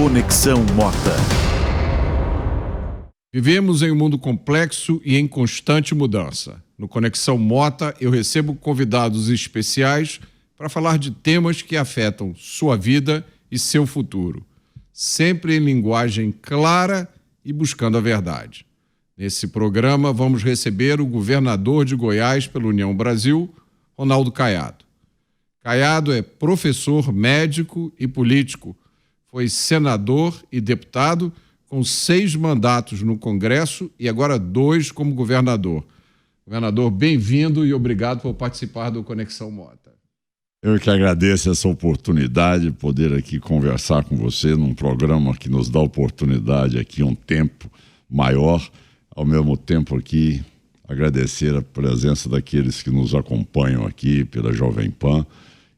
Conexão Mota. Vivemos em um mundo complexo e em constante mudança. No Conexão Mota, eu recebo convidados especiais para falar de temas que afetam sua vida e seu futuro, sempre em linguagem clara e buscando a verdade. Nesse programa, vamos receber o governador de Goiás pela União Brasil, Ronaldo Caiado. Caiado é professor, médico e político. Foi senador e deputado, com 6 mandatos no Congresso e agora 2 como governador. Governador, bem-vindo e obrigado por participar do Conexão Mota. Eu que agradeço essa oportunidade de poder aqui conversar com você num programa que nos dá oportunidade aqui um tempo maior, ao mesmo tempo aqui agradecer a presença daqueles que nos acompanham aqui pela Jovem Pan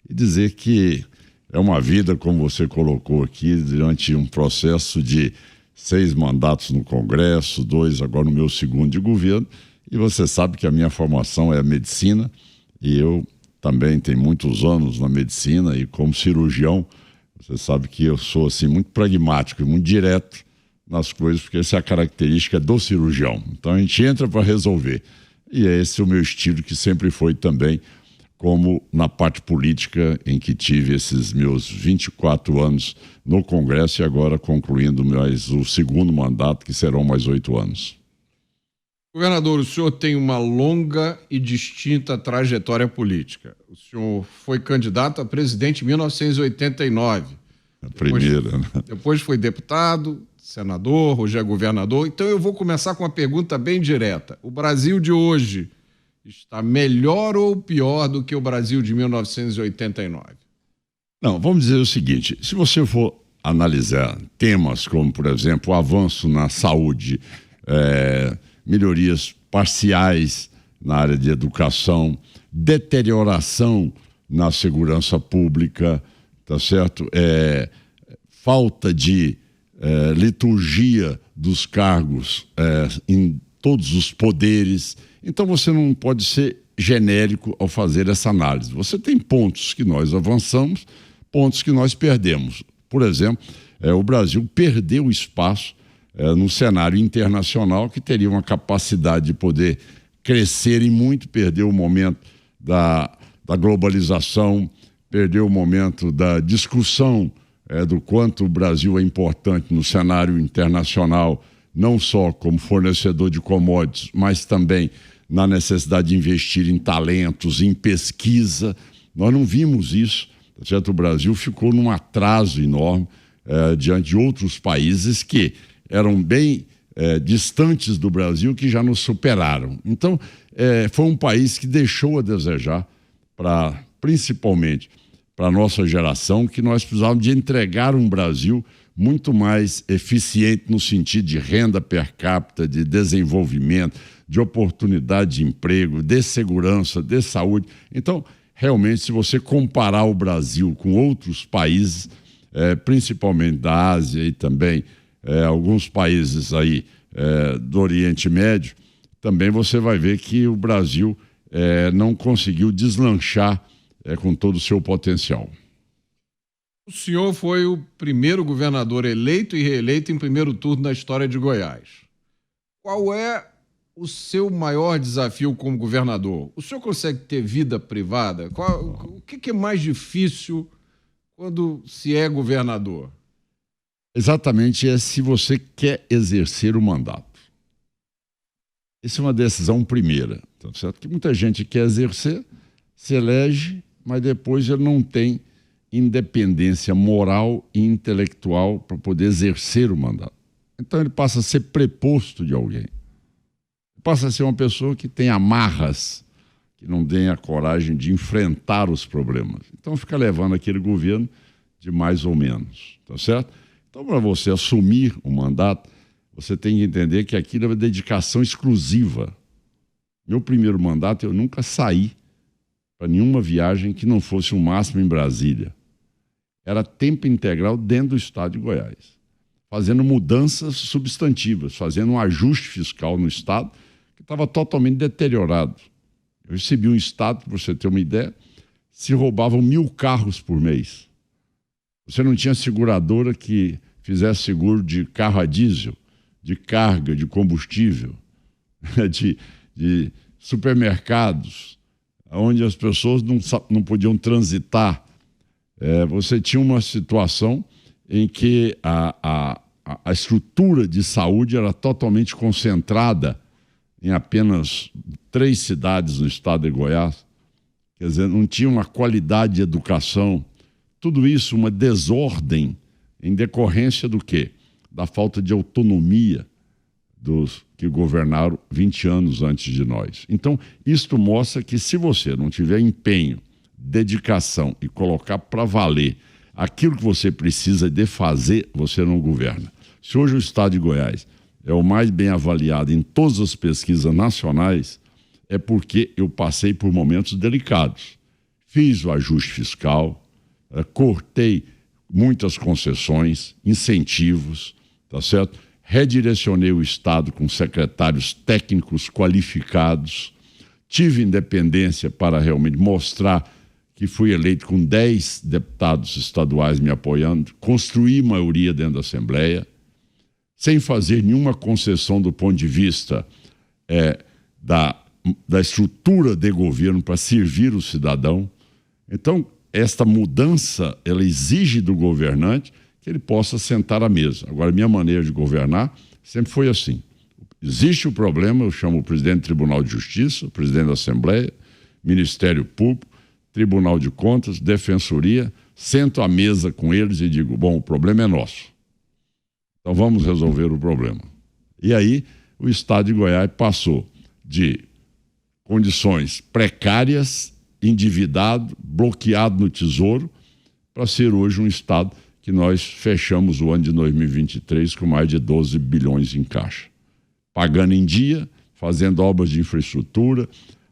e dizer que é uma vida, como você colocou aqui, durante um processo de 6 mandatos no Congresso, 2 agora no meu segundo de governo, e você sabe que a minha formação é a medicina, e eu também tenho muitos anos na medicina, e como cirurgião, você sabe que eu sou assim, muito pragmático e muito direto nas coisas, porque essa é a característica do cirurgião. Então a gente entra para resolver, e é esse o meu estilo, que sempre foi também como na parte política, em que tive esses meus 24 anos no Congresso e agora concluindo mais o segundo mandato, que serão mais 8 anos. Governador, o senhor tem uma longa e distinta trajetória política. O senhor foi candidato a presidente em 1989. A primeira, né? Depois foi deputado, senador, hoje é governador. Então eu vou começar com uma pergunta bem direta. O Brasil de hoje está melhor ou pior do que o Brasil de 1989? Não, vamos dizer o seguinte, se você for analisar temas como, por exemplo, o avanço na saúde, melhorias parciais na área de educação, deterioração na segurança pública, tá certo? Falta de liturgia dos cargos em todos os poderes. Então você não pode ser genérico ao fazer essa análise. Você tem pontos que nós avançamos, pontos que nós perdemos. Por exemplo, o Brasil perdeu espaço no cenário internacional, que teria uma capacidade de poder crescer e muito, perdeu o momento da globalização, perdeu o momento da discussão do quanto o Brasil é importante no cenário internacional, não só como fornecedor de commodities, mas também na necessidade de investir em talentos, em pesquisa. Nós não vimos isso, tá certo? O Brasil ficou num atraso enorme diante de outros países que eram bem distantes do Brasil, que já nos superaram. Então, foi um país que deixou a desejar, principalmente para a nossa geração, que nós precisávamos de entregar um Brasil muito mais eficiente no sentido de renda per capita, de desenvolvimento, de oportunidade de emprego, de segurança, de saúde. Então, realmente, se você comparar o Brasil com outros países, principalmente da Ásia e também alguns países aí do Oriente Médio, também você vai ver que o Brasil não conseguiu deslanchar com todo o seu potencial. O senhor foi o primeiro governador eleito e reeleito em primeiro turno da história de Goiás. Qual é o seu maior desafio como governador? O senhor consegue ter vida privada? O que é mais difícil quando se é governador? Exatamente, se você quer exercer o mandato. Essa é uma decisão primeira, tá certo? Que muita gente quer exercer, se elege, mas depois ele não tem independência moral e intelectual para poder exercer o mandato. Então ele passa a ser preposto de alguém. Passa a ser uma pessoa que tem amarras, que não tem a coragem de enfrentar os problemas. Então fica levando aquele governo de mais ou menos, tá certo? Então, para você assumir o mandato, você tem que entender que aquilo é uma dedicação exclusiva. Meu primeiro mandato, eu nunca saí para nenhuma viagem que não fosse o máximo em Brasília. Era tempo integral dentro do estado de Goiás, fazendo mudanças substantivas, fazendo um ajuste fiscal no estado que estava totalmente deteriorado. Eu recebi um estado, para você ter uma ideia, se roubavam 1.000 carros por mês. Você não tinha seguradora que fizesse seguro de carro a diesel, de carga, de combustível, de supermercados, onde as pessoas não podiam transitar. Você tinha uma situação em que a estrutura de saúde era totalmente concentrada em apenas 3 cidades no estado de Goiás. Quer dizer, não tinha uma qualidade de educação. Tudo isso, uma desordem em decorrência do quê? Da falta de autonomia dos que governaram 20 anos antes de nós. Então, isto mostra que se você não tiver empenho, dedicação e colocar para valer aquilo que você precisa de fazer, você não governa. Se hoje o estado de Goiás é o mais bem avaliado em todas as pesquisas nacionais, é porque eu passei por momentos delicados. Fiz o ajuste fiscal, cortei muitas concessões, incentivos, tá certo? Redirecionei o Estado com secretários técnicos qualificados, tive independência para realmente mostrar que fui eleito com 10 deputados estaduais me apoiando, construí maioria dentro da Assembleia, sem fazer nenhuma concessão do ponto de vista da estrutura de governo para servir o cidadão. Então, esta mudança, ela exige do governante que ele possa sentar à mesa. Agora, minha maneira de governar sempre foi assim. Existe o problema, eu chamo o presidente do Tribunal de Justiça, o presidente da Assembleia, Ministério Público, Tribunal de Contas, Defensoria, sento à mesa com eles e digo, bom, o problema é nosso. Então vamos resolver o problema. E aí o estado de Goiás passou de condições precárias, endividado, bloqueado no Tesouro, para ser hoje um estado que nós fechamos o ano de 2023 com mais de 12 bilhões em caixa. Pagando em dia, fazendo obras de infraestrutura,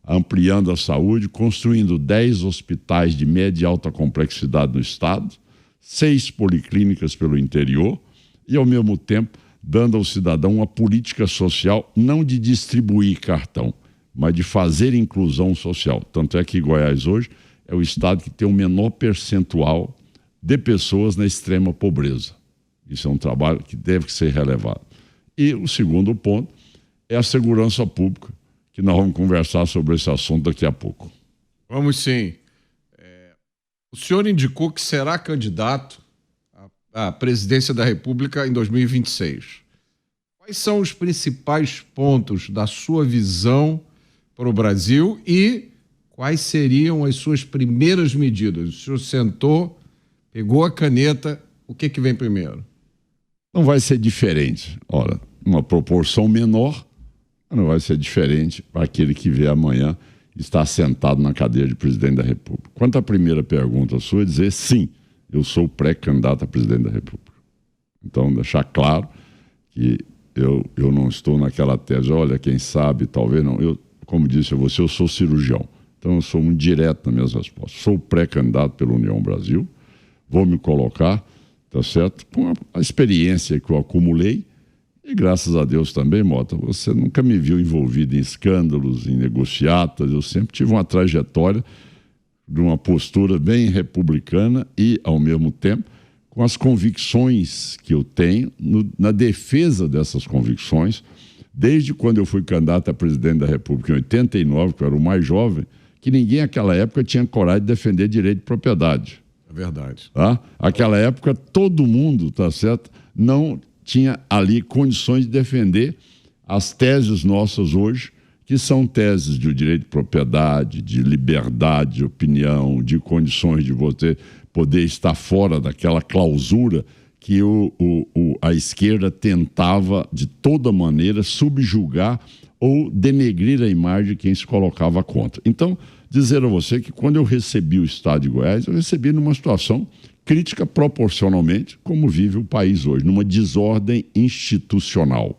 ampliando a saúde, construindo 10 hospitais de média e alta complexidade no estado, 6 policlínicas pelo interior e, ao mesmo tempo, dando ao cidadão uma política social não de distribuir cartão, mas de fazer inclusão social. Tanto é que Goiás hoje é o estado que tem o menor percentual de pessoas na extrema pobreza. Isso é um trabalho que deve ser relevado. E o segundo ponto é a segurança pública, que nós vamos conversar sobre esse assunto daqui a pouco. Vamos sim. O senhor indicou que será candidato à presidência da República em 2026. Quais são os principais pontos da sua visão para o Brasil e quais seriam as suas primeiras medidas? O senhor sentou, pegou a caneta, o que vem primeiro? Não vai ser diferente. Ora, uma proporção menor, não vai ser diferente para aquele que vê amanhã estar sentado na cadeira de presidente da República. Quanto à primeira pergunta sua, dizer sim, eu sou pré-candidato a presidente da República. Então, deixar claro que eu não estou naquela tese, olha, quem sabe, talvez não. Eu, como disse a você, eu sou cirurgião. Então, eu sou muito direto nas minhas respostas. Sou pré-candidato pela União Brasil, vou me colocar, tá certo, com a experiência que eu acumulei. E graças a Deus também, Mota, você nunca me viu envolvido em escândalos, em negociatas. Eu sempre tive uma trajetória de uma postura bem republicana e, ao mesmo tempo, com as convicções que eu tenho, na defesa dessas convicções, desde quando eu fui candidato a presidente da República em 89, que eu era o mais jovem, que ninguém naquela época tinha coragem de defender direito de propriedade. É verdade. Tá? Naquela época, todo mundo, tá certo, não tinha ali condições de defender as teses nossas hoje, que são teses de direito de propriedade, de liberdade de opinião, de condições de você poder estar fora daquela clausura que a esquerda tentava, de toda maneira, subjugar ou denegrir a imagem de quem se colocava contra. Então, dizer a você que quando eu recebi o Estado de Goiás, eu recebi numa situação crítica proporcionalmente, como vive o país hoje, numa desordem institucional.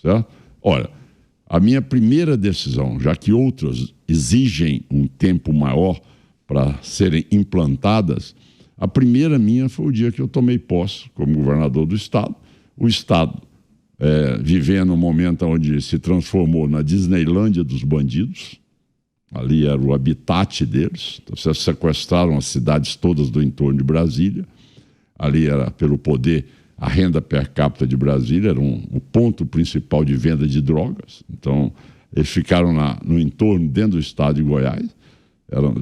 Certo? Ora, a minha primeira decisão, já que outras exigem um tempo maior para serem implantadas, a primeira minha foi o dia que eu tomei posse como governador do Estado. O Estado vivendo um momento onde se transformou na Disneylândia dos bandidos. Ali era o habitat deles. Então, sequestraram as cidades todas do entorno de Brasília. Ali era pelo poder a renda per capita de Brasília era o ponto principal de venda de drogas. Então, eles ficaram no entorno, dentro do estado de Goiás.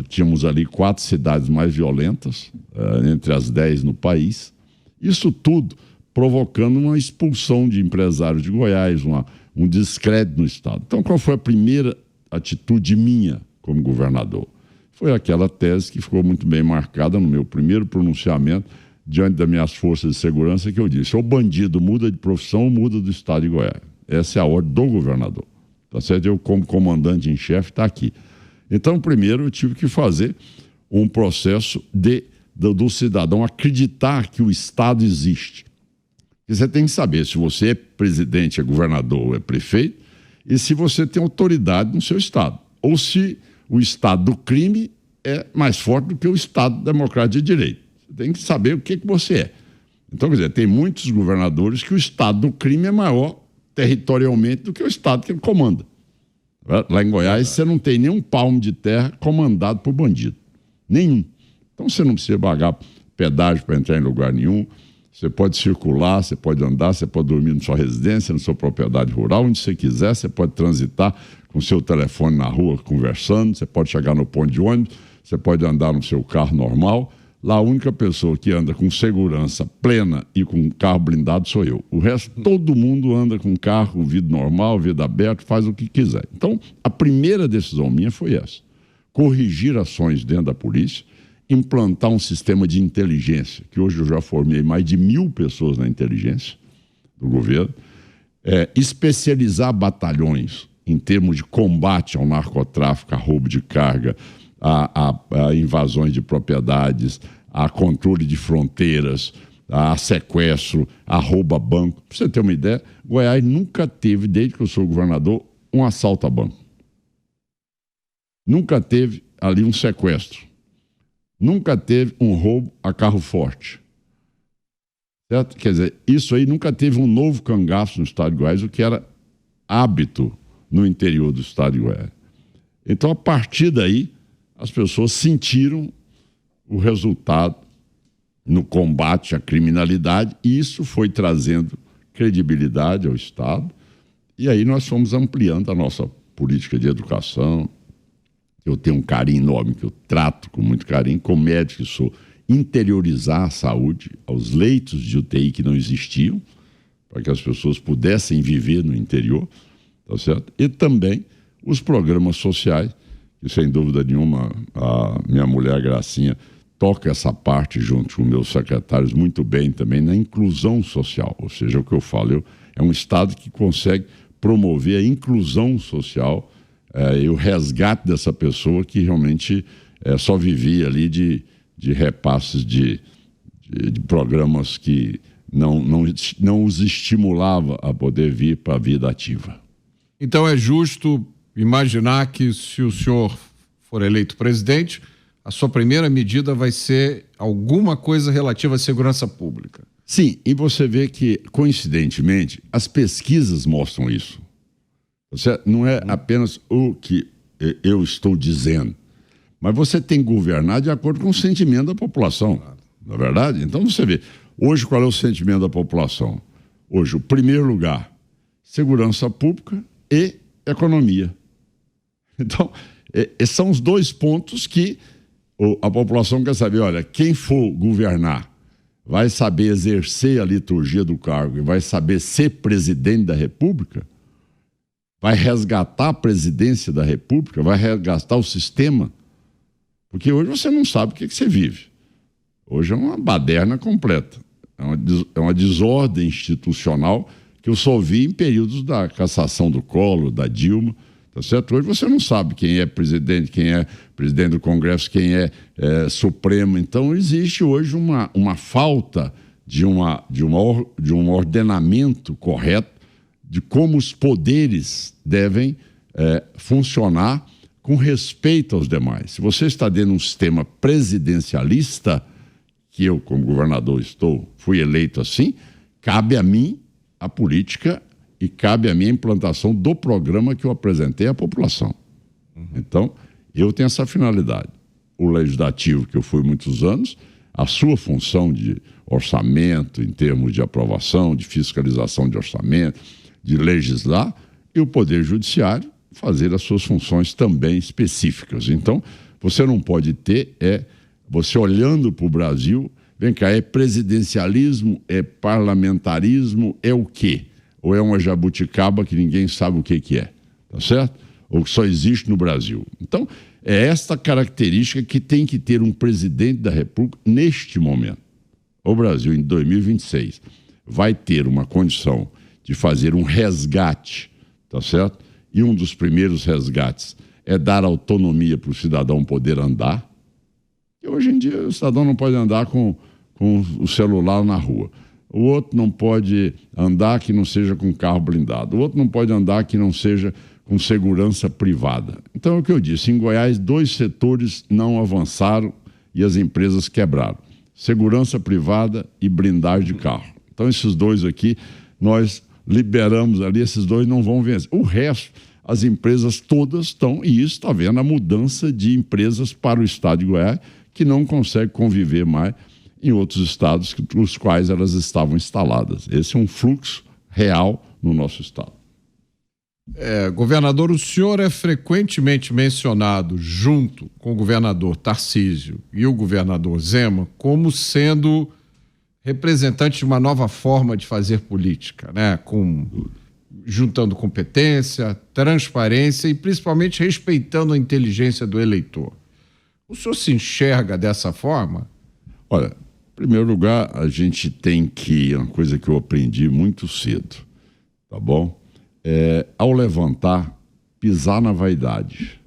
Tínhamos ali 4 cidades mais violentas, entre as 10 no país. Isso tudo provocando uma expulsão de empresários de Goiás, um descrédito no estado. Então, qual foi a primeira atitude minha como governador? Foi aquela tese que ficou muito bem marcada no meu primeiro pronunciamento diante das minhas forças de segurança, que eu disse: ou bandido muda de profissão ou muda do estado de Goiás. Essa é a ordem do governador. Tá certo? Eu, como comandante em chefe, está aqui. Então, primeiro, eu tive que fazer um processo do cidadão acreditar que o Estado existe. E você tem que saber se você é presidente, é governador ou é prefeito, e se você tem autoridade no seu Estado. Ou se o Estado do crime é mais forte do que o Estado democrático de direito. Você tem que saber o que você é. Então, quer dizer, tem muitos governadores que o Estado do crime é maior territorialmente do que o Estado que ele comanda. Lá em Goiás, você não tem nenhum palmo de terra comandado por bandido. Nenhum. Então, você não precisa pagar pedágio para entrar em lugar nenhum. Você pode circular, você pode andar, você pode dormir na sua residência, na sua propriedade rural, onde você quiser. Você pode transitar com o seu telefone na rua conversando, você pode chegar no ponto de ônibus, você pode andar no seu carro normal. Lá, a única pessoa que anda com segurança plena e com carro blindado sou eu. O resto, todo mundo anda com carro, com vidro normal, vidro aberto, faz o que quiser. Então, a primeira decisão minha foi essa: corrigir ações dentro da polícia, implantar um sistema de inteligência, que hoje eu já formei mais de 1.000 pessoas na inteligência do governo, especializar batalhões em termos de combate ao narcotráfico, a roubo de carga, a invasões de propriedades, a controle de fronteiras, a sequestro, a roubo a banco. Para você ter uma ideia, Goiás nunca teve, desde que eu sou governador, um assalto a banco. Nunca teve ali um sequestro. Nunca teve um roubo a carro forte. Certo? Quer dizer, isso aí nunca teve um novo cangaço no estado de Goiás, o que era hábito no interior do estado de Goiás. Então, a partir daí, as pessoas sentiram o resultado no combate à criminalidade, e isso foi trazendo credibilidade ao Estado. E aí nós fomos ampliando a nossa política de educação. Eu tenho um carinho enorme, que eu trato com muito carinho, como médico que sou, interiorizar a saúde aos leitos de UTI que não existiam, para que as pessoas pudessem viver no interior, tá certo? E também os programas sociais, que sem dúvida nenhuma a minha mulher Gracinha toca essa parte junto com meus secretários muito bem também na inclusão social. Ou seja, o que eu falo, é um Estado que consegue promover a inclusão social e o resgate dessa pessoa que realmente só vivia ali de repasses de programas que não os estimulava a poder vir para a vida ativa. Então é justo imaginar que, se o senhor for eleito presidente, a sua primeira medida vai ser alguma coisa relativa à segurança pública. Sim, e você vê que, coincidentemente, as pesquisas mostram isso. Não é apenas o que eu estou dizendo, mas você tem que governar de acordo com o sentimento da população, não é verdade? Então você vê, hoje qual é o sentimento da população? Hoje, o primeiro lugar, segurança pública e economia. Então, esses são os dois pontos que a população quer saber. Olha, quem for governar vai saber exercer a liturgia do cargo e vai saber ser presidente da República, vai resgatar a presidência da República, vai resgatar o sistema, porque hoje você não sabe o que você vive. Hoje é uma baderna completa, é uma desordem institucional que eu só vi em períodos da cassação do Collor, da Dilma. Tá certo? Hoje você não sabe quem é presidente do Congresso, quem é Supremo. Então, existe hoje uma falta de um ordenamento correto de como os poderes devem funcionar com respeito aos demais. Se você está dentro de um sistema presidencialista, que eu, como governador, fui eleito assim, cabe a mim a política e cabe a mim a implantação do programa que eu apresentei à população. Então, eu tenho essa finalidade. O legislativo, que eu fui muitos anos, a sua função de orçamento, em termos de aprovação, de fiscalização de orçamento, de legislar, e o Poder Judiciário fazer as suas funções também específicas. Então, você não pode ter, você olhando para o Brasil, vem cá, é presidencialismo, é parlamentarismo, é o quê? Ou é uma jabuticaba que ninguém sabe o que é, tá certo? Ou que só existe no Brasil. Então, é esta característica que tem que ter um presidente da República neste momento. O Brasil, em 2026, vai ter uma condição de fazer um resgate, tá certo? E um dos primeiros resgates é dar autonomia para o cidadão poder andar. E hoje em dia o cidadão não pode andar com o celular na rua. O outro não pode andar que não seja com carro blindado. O outro não pode andar que não seja com segurança privada. Então é o que eu disse, em Goiás 2 setores não avançaram e as empresas quebraram. Segurança privada e blindagem de carro. Então esses 2 aqui, nós liberamos ali, esses 2 não vão vencer. O resto, as empresas todas estão, e isso está vendo a mudança de empresas para o estado de Goiás, que não consegue conviver mais em outros estados os quais elas estavam instaladas. Esse é um fluxo real no nosso estado. Governador, o senhor é frequentemente mencionado junto com o governador Tarcísio e o governador Zema como sendo representante de uma nova forma de fazer política, né? Juntando competência, transparência e principalmente respeitando a inteligência do eleitor. O senhor se enxerga dessa forma? Olha, em primeiro lugar, a gente tem que, uma coisa que eu aprendi muito cedo, tá bom? Ao levantar, pisar na vaidade.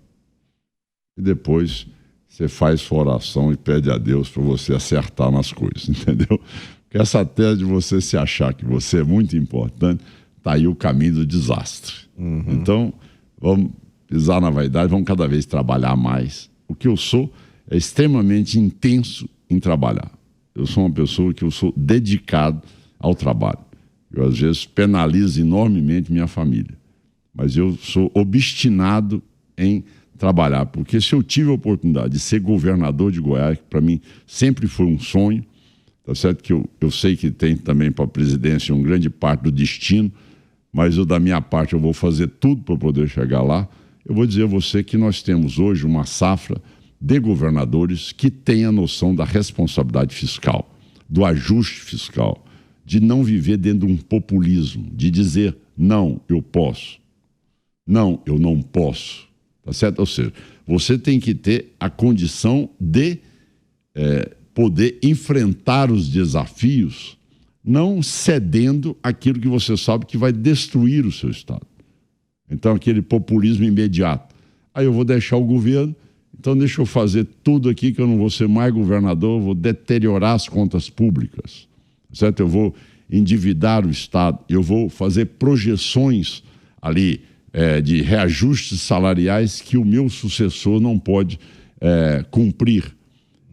E depois você faz sua oração e pede a Deus para você acertar nas coisas, entendeu? Porque essa tese de você se achar que você é muito importante, está aí o caminho do desastre. Uhum. Então, vamos pisar na vaidade, vamos cada vez trabalhar mais. O que eu sou é extremamente intenso em trabalhar. Eu sou uma pessoa que eu sou dedicado ao trabalho. Eu, às vezes, penalizo enormemente minha família. Mas eu sou obstinado em trabalhar. Porque se eu tive a oportunidade de ser governador de Goiás, que para mim sempre foi um sonho, tá certo que eu sei que tem também para a presidência um grande parte do destino, mas eu, da minha parte, eu vou fazer tudo para poder chegar lá. Eu vou dizer a você que nós temos hoje uma safra de governadores que têm a noção da responsabilidade fiscal, do ajuste fiscal, de não viver dentro de um populismo, de dizer, não, eu posso, não, eu não posso, tá certo? Ou seja, você tem que ter a condição de poder enfrentar os desafios, não cedendo aquilo que você sabe que vai destruir o seu Estado. Então, aquele populismo imediato. Aí eu vou deixar o governo, então deixa eu fazer tudo aqui que eu não vou ser mais governador, eu vou deteriorar as contas públicas. Certo? Eu vou endividar o Estado, eu vou fazer projeções ali de reajustes salariais que o meu sucessor não pode cumprir.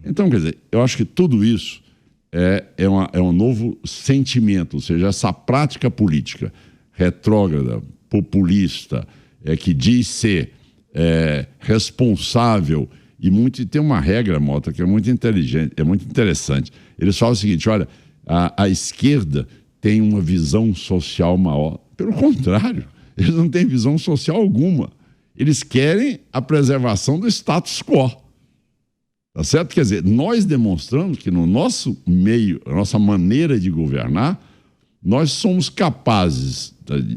Então, quer dizer, eu acho que tudo isso é um novo sentimento, ou seja, essa prática política retrógrada, populista, que diz ser responsável e tem uma regra, Mota, que é muito inteligente, é muito interessante. Eles falam o seguinte, olha, a esquerda tem uma visão social maior. Pelo contrário, eles não têm visão social alguma. Eles querem a preservação do status quo. Tá certo? Quer dizer, nós demonstramos que no nosso meio, a nossa maneira de governar, nós somos capazes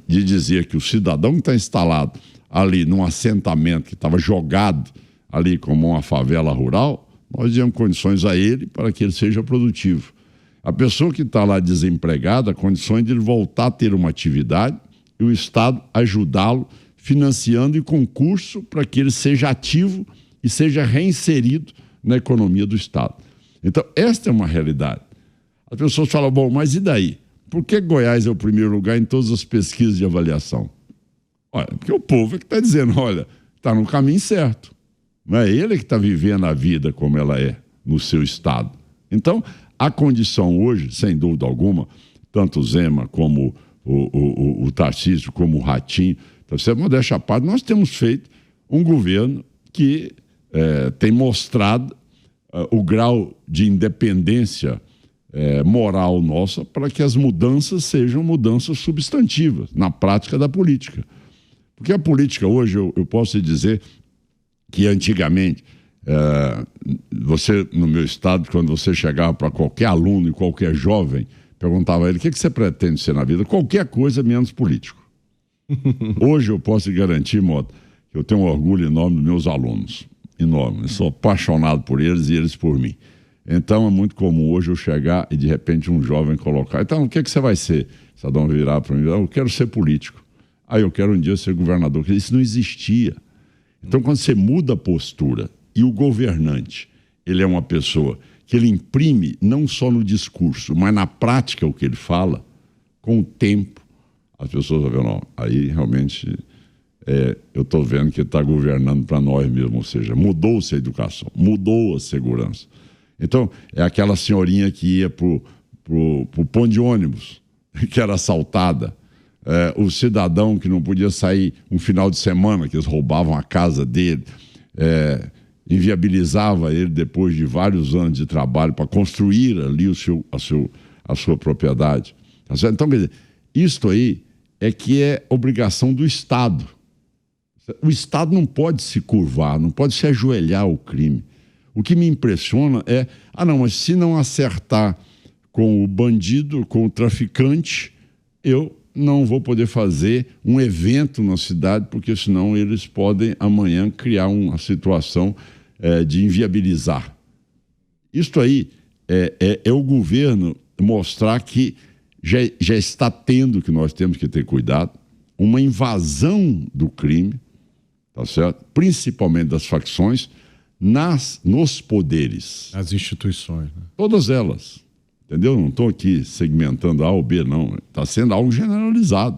de dizer que o cidadão que está instalado ali num assentamento que estava jogado ali como uma favela rural, nós demos condições a ele para que ele seja produtivo. A pessoa que está lá desempregada, condições de ele voltar a ter uma atividade e o Estado ajudá-lo financiando e concurso para que ele seja ativo e seja reinserido na economia do Estado. Então, esta é uma realidade. As pessoas falam, bom, mas e daí? Por que Goiás é o primeiro lugar em todas as pesquisas de avaliação? Olha, porque o povo é que está dizendo, olha, está no caminho certo. Não é ele que está vivendo a vida como ela é no seu Estado. Então, a condição hoje, sem dúvida alguma, tanto o Zema como o Tarcísio, como o Ratinho, então, você modéstia à parte, nós temos feito um governo que tem mostrado o grau de independência moral nossa para que as mudanças sejam mudanças substantivas na prática da política. Porque a política hoje, eu posso te dizer que antigamente, você, no meu estado, quando você chegava para qualquer aluno e qualquer jovem, perguntava a ele: o que você pretende ser na vida? Qualquer coisa menos político. Hoje eu posso te garantir, Mota, que eu tenho um orgulho enorme dos meus alunos. Enorme. Eu sou apaixonado por eles e eles por mim. Então é muito comum hoje eu chegar e de repente um jovem colocar: então o que você vai ser? Sadão virar para mim: eu quero ser político. Eu quero um dia ser governador. Isso não existia. Então quando você muda a postura e o governante, ele é uma pessoa que ele imprime não só no discurso, mas na prática o que ele fala, com o tempo, as pessoas vão ver: não, aí realmente eu estou vendo que ele está governando para nós mesmos, ou seja, mudou-se a educação, mudou a segurança. Então, é aquela senhorinha que ia para o ponto de ônibus, que era assaltada, o cidadão que não podia sair um final de semana, que eles roubavam a casa dele, inviabilizava ele depois de vários anos de trabalho para construir ali a sua propriedade. Tá certo? Então, quer dizer, isto aí é que é obrigação do Estado. O Estado não pode se curvar, não pode se ajoelhar ao crime. O que me impressiona é: mas se não acertar com o bandido, com o traficante, eu não vou poder fazer um evento na cidade, porque senão eles podem amanhã criar uma situação de inviabilizar. Isso aí é o governo mostrar que já está tendo, que nós temos que ter cuidado, uma invasão do crime, tá certo? Principalmente das facções, nos poderes. As instituições. Né? Todas elas. Entendeu? Não estou aqui segmentando A ou B, não. Está sendo algo generalizado.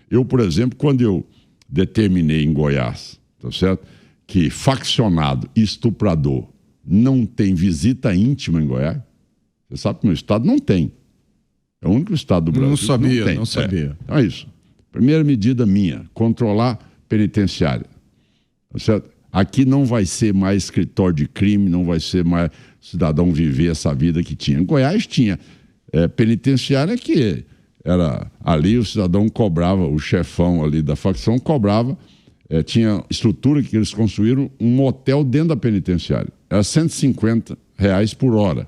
Eu, por exemplo, quando eu determinei em Goiás, tá certo? Que faccionado e estuprador não tem visita íntima em Goiás, você sabe que no estado não tem. É o único estado do Brasil que não tem. Não sabia. Então é isso. Primeira medida minha: controlar penitenciária. Tá certo? Aqui não vai ser mais escritório de crime, não vai ser mais cidadão viver essa vida que tinha. Em Goiás tinha penitenciária que era ali, o cidadão cobrava, o chefão ali da facção cobrava, tinha estrutura que eles construíram, um motel dentro da penitenciária. Era R$150 por hora.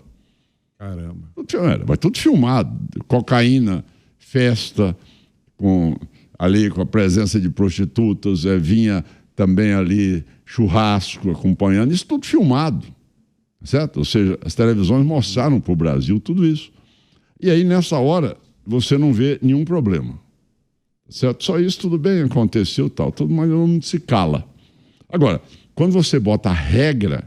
Caramba. Mas tudo filmado. Cocaína, festa, ali com a presença de prostitutas, vinha também ali churrasco acompanhando, isso tudo filmado, certo? Ou seja, as televisões mostraram para o Brasil tudo isso. E aí, nessa hora, você não vê nenhum problema, certo? Só isso, tudo bem, aconteceu, tal, tudo, mas não se cala. Agora, quando você bota a regra,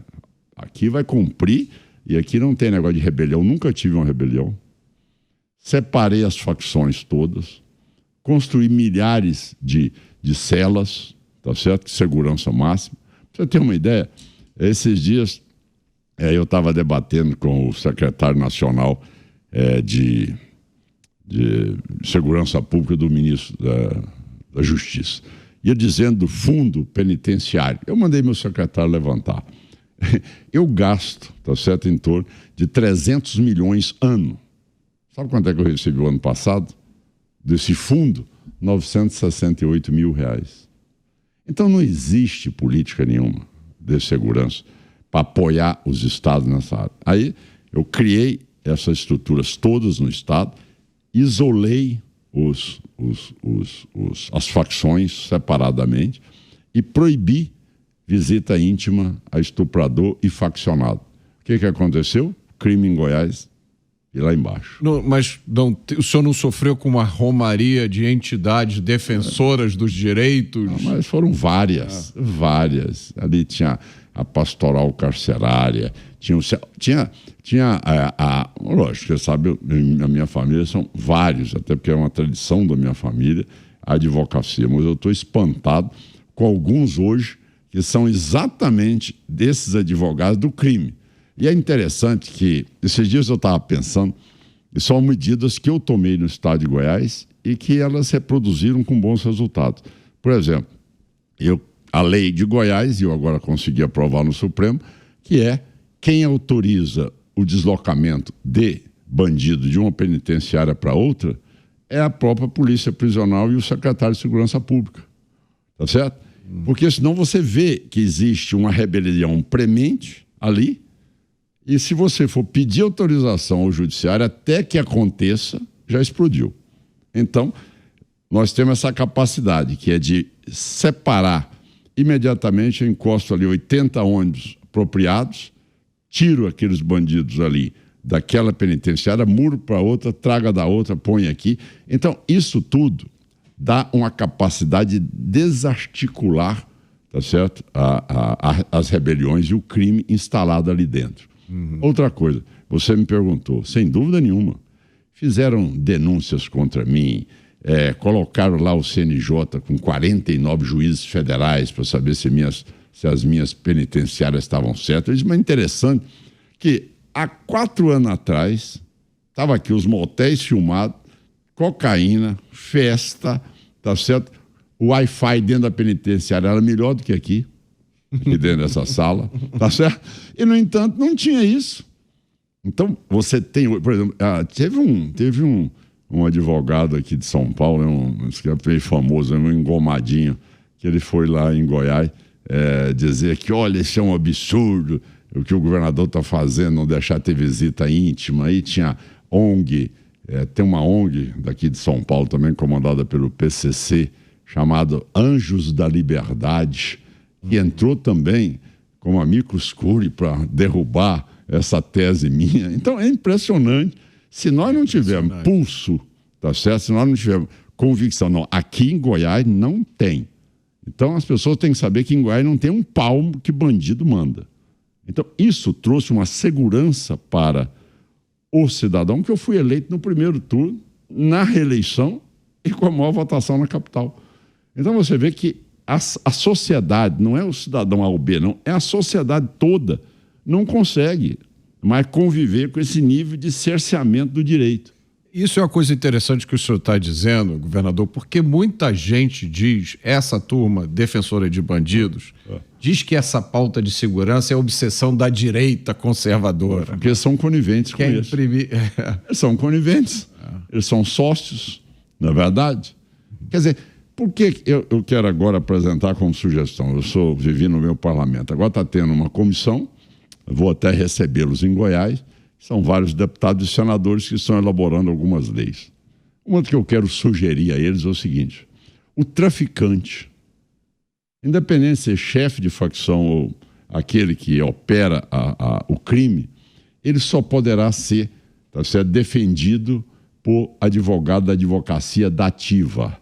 aqui vai cumprir, e aqui não tem negócio de rebelião, nunca tive uma rebelião. Separei as facções todas, construí milhares de celas, tá certo? Segurança máxima. Pra você ter uma ideia, esses dias eu estava debatendo com o secretário nacional de Segurança Pública do ministro da Justiça, e ele dizendo do fundo penitenciário. Eu mandei meu secretário levantar. Eu gasto, tá certo, em torno de 300 milhões ano. Sabe quanto é que eu recebi o ano passado? Desse fundo, R$968 mil. Então não existe política nenhuma de segurança para apoiar os estados nessa área. Aí eu criei essas estruturas todas no estado, isolei as facções separadamente e proibi visita íntima a estuprador e faccionado. O que aconteceu? Crime em Goiás e lá embaixo. Mas o senhor não sofreu com uma romaria de entidades defensoras dos direitos? Não, mas foram várias. Ali tinha a pastoral carcerária, lógico, você sabe, na minha família são vários, até porque é uma tradição da minha família, a advocacia, mas eu estou espantado com alguns hoje que são exatamente desses advogados do crime. E é interessante que, esses dias eu estava pensando, e são medidas que eu tomei no estado de Goiás e que elas reproduziram com bons resultados. Por exemplo, a lei de Goiás, e eu agora consegui aprovar no Supremo, que é quem autoriza o deslocamento de bandido de uma penitenciária para outra é a própria Polícia Prisional e o secretário de Segurança Pública. Tá certo? Porque senão você vê que existe uma rebelião premente ali, e se você for pedir autorização ao judiciário até que aconteça, já explodiu. Então, nós temos essa capacidade, que é de separar imediatamente. Eu encosto ali 80 ônibus apropriados, tiro aqueles bandidos ali daquela penitenciária, muro para outra, traga da outra, põe aqui. Então, isso tudo dá uma capacidade de desarticular, tá certo? As rebeliões e o crime instalado ali dentro. Outra coisa, você me perguntou, sem dúvida nenhuma, fizeram denúncias contra mim, colocaram lá o CNJ com 49 juízes federais para saber se as minhas penitenciárias estavam certas. Isso é interessante que há 4 anos atrás, estava aqui os motéis filmados, cocaína, festa, tá certo? O Wi-Fi dentro da penitenciária era melhor do que aqui dentro dessa sala, tá certo? E, no entanto, não tinha isso. Então, você tem, por exemplo, teve um advogado aqui de São Paulo, que é meio famoso, um engomadinho, que ele foi lá em Goiás dizer que, olha, isso é um absurdo, o que o governador está fazendo, não deixar ter visita íntima. Aí tinha ONG, tem uma ONG daqui de São Paulo também, comandada pelo PCC, chamado Anjos da Liberdade, que entrou também como amicus curiae para derrubar essa tese minha. Então é impressionante. Se nós não tivermos pulso, tá certo? Se nós não tivermos convicção, não, aqui em Goiás não tem. Então as pessoas têm que saber que em Goiás não tem um palmo que bandido manda. Então isso trouxe uma segurança para o cidadão, que eu fui eleito no primeiro turno, na reeleição e com a maior votação na capital. Então você vê que a sociedade, não é o cidadão A ou B, não, é a sociedade toda, não consegue mais conviver com esse nível de cerceamento do direito. Isso é uma coisa interessante que o senhor está dizendo, governador, porque muita gente diz, essa turma defensora de bandidos, diz que essa pauta de segurança é a obsessão da direita conservadora. Porque são coniventes com isso. Eles são coniventes, eles são sócios, não é verdade? Quer dizer, por que eu quero agora apresentar como sugestão? Vivi no meu parlamento, agora está tendo uma comissão, vou até recebê-los em Goiás, são vários deputados e senadores que estão elaborando algumas leis. Uma que eu quero sugerir a eles é o seguinte: o traficante, independente de ser chefe de facção ou aquele que opera o crime, ele só poderá ser, tá certo, defendido por advogado da advocacia dativa.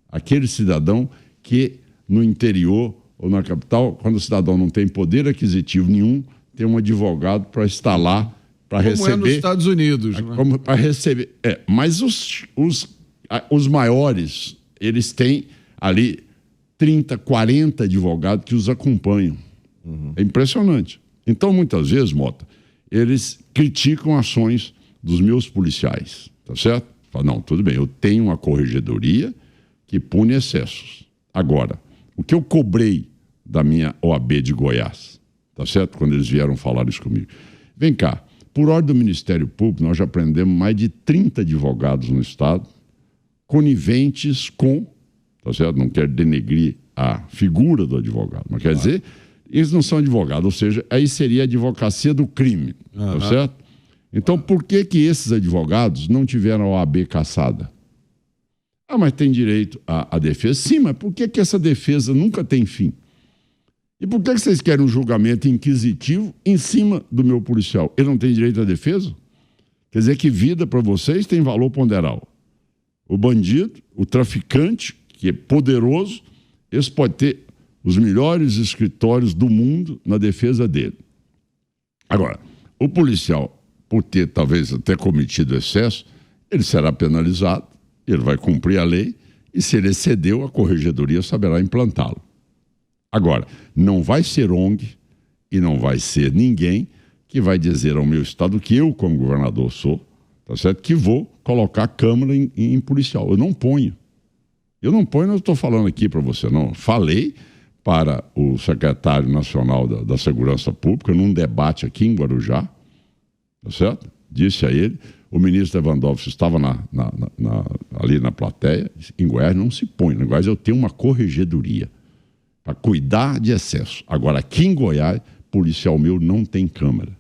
Aquele cidadão que no interior ou na capital, quando o cidadão não tem poder aquisitivo nenhum, tem um advogado para estar lá para receber. Como é nos Estados Unidos, né? Para receber. Mas os maiores, eles têm ali 30, 40 advogados que os acompanham. É impressionante. Então, muitas vezes, Mota, eles criticam ações dos meus policiais, tá certo? Falam, não, tudo bem, eu tenho uma corregedoria que pune excessos. Agora, o que eu cobrei da minha OAB de Goiás, tá certo? Quando eles vieram falar isso comigo. Vem cá, por ordem do Ministério Público, nós já prendemos mais de 30 advogados no Estado, coniventes com, tá certo? Não quero denegrir a figura do advogado, mas quer dizer, eles não são advogados, ou seja, aí seria a advocacia do crime, tá certo? Então, por que esses advogados não tiveram a OAB cassada? Ah, mas tem direito à defesa? Sim, mas por que essa defesa nunca tem fim? E por que vocês querem um julgamento inquisitivo em cima do meu policial? Ele não tem direito à defesa? Quer dizer que vida para vocês tem valor ponderal. O bandido, o traficante, que é poderoso, esse pode ter os melhores escritórios do mundo na defesa dele. Agora, o policial, por ter talvez até cometido excesso, ele será penalizado, ele vai cumprir a lei, e se ele excedeu, a corregedoria saberá implantá-lo. Agora, não vai ser ONG e não vai ser ninguém que vai dizer ao meu estado que eu, como governador, sou, tá certo? Que vou colocar a Câmara em policial. Eu não ponho. Não estou falando aqui para você, não. Falei para o secretário nacional da Segurança Pública, num debate aqui em Guarujá, tá certo? Disse a ele, o ministro Lewandowski estava ali na plateia, em Goiás não se põe, em Goiás eu tenho uma corregedoria para cuidar de excesso. Agora, aqui em Goiás, policial meu não tem câmera,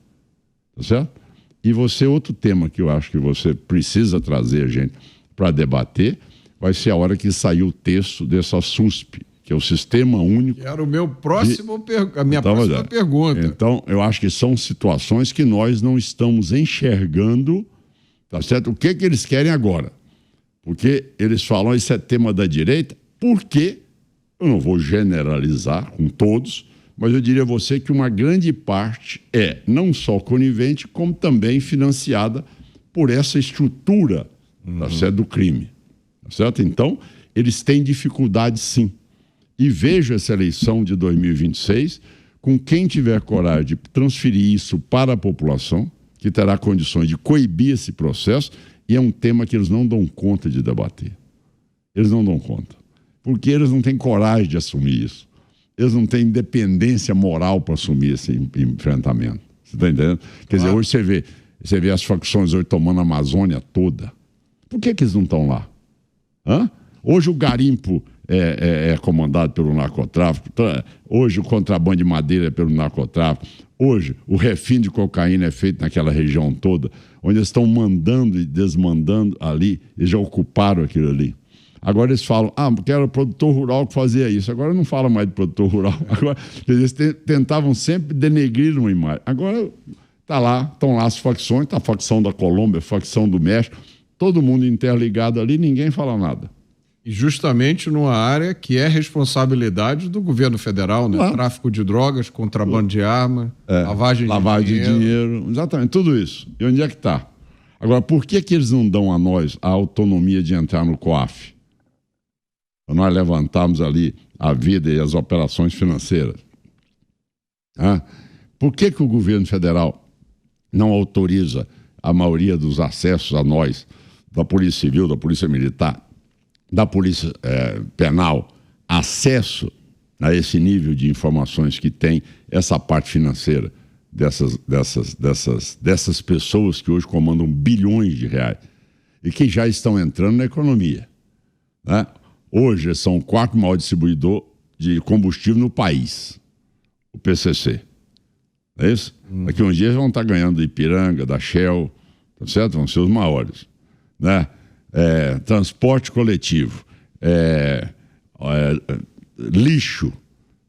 tá certo? E outro tema que eu acho que você precisa trazer, gente, para debater, vai ser a hora que sair o texto dessa SUSP, que é o Sistema Único... Era o meu próximo a minha próxima pergunta. Então, eu acho que são situações que nós não estamos enxergando, tá certo? O que eles querem agora? Porque eles falam, isso é tema da direita, porque, eu não vou generalizar com todos, mas eu diria a você que uma grande parte é não só conivente, como também financiada por essa estrutura, tá certo? Do crime. Tá certo? Então, eles têm dificuldade sim. E vejo essa eleição de 2026 com quem tiver coragem de transferir isso para a população, que terá condições de coibir esse processo, e é um tema que eles não dão conta de debater. Eles não dão conta. Porque eles não têm coragem de assumir isso. Eles não têm independência moral para assumir esse enfrentamento. Você está entendendo? Quer dizer, hoje você vê as facções hoje tomando a Amazônia toda. Por que eles não estão lá? Hã? Hoje o garimpo é comandado pelo narcotráfico, hoje o contrabando de madeira é pelo narcotráfico, hoje o refém de cocaína é feito naquela região toda, onde eles estão mandando e desmandando ali, eles já ocuparam aquilo ali. Agora eles falam, porque era o produtor rural que fazia isso. Agora não fala mais de produtor rural. Agora, eles tentavam sempre denegrir uma imagem. Agora estão lá as facções, está a facção da Colômbia, a facção do México, todo mundo interligado ali, ninguém fala nada. E justamente numa área que é responsabilidade do governo federal, né? Claro. Tráfico de drogas, contrabando de arma, lavagem de dinheiro. Exatamente, tudo isso. E onde é que está? Agora, por que eles não dão a nós a autonomia de entrar no COAF? Para nós levantarmos ali a vida e as operações financeiras. Por que o governo federal não autoriza a maioria dos acessos a nós, da Polícia Civil, da Polícia Militar, da Polícia Penal, acesso a esse nível de informações que tem essa parte financeira dessas pessoas que hoje comandam bilhões de reais e que já estão entrando na economia, né? Hoje são o quarto maior distribuidor de combustível no país, o PCC. Não é isso? Daqui uns dias vão estar ganhando da Ipiranga, da Shell, tá certo? Vão ser os maiores, né? Transporte coletivo, lixo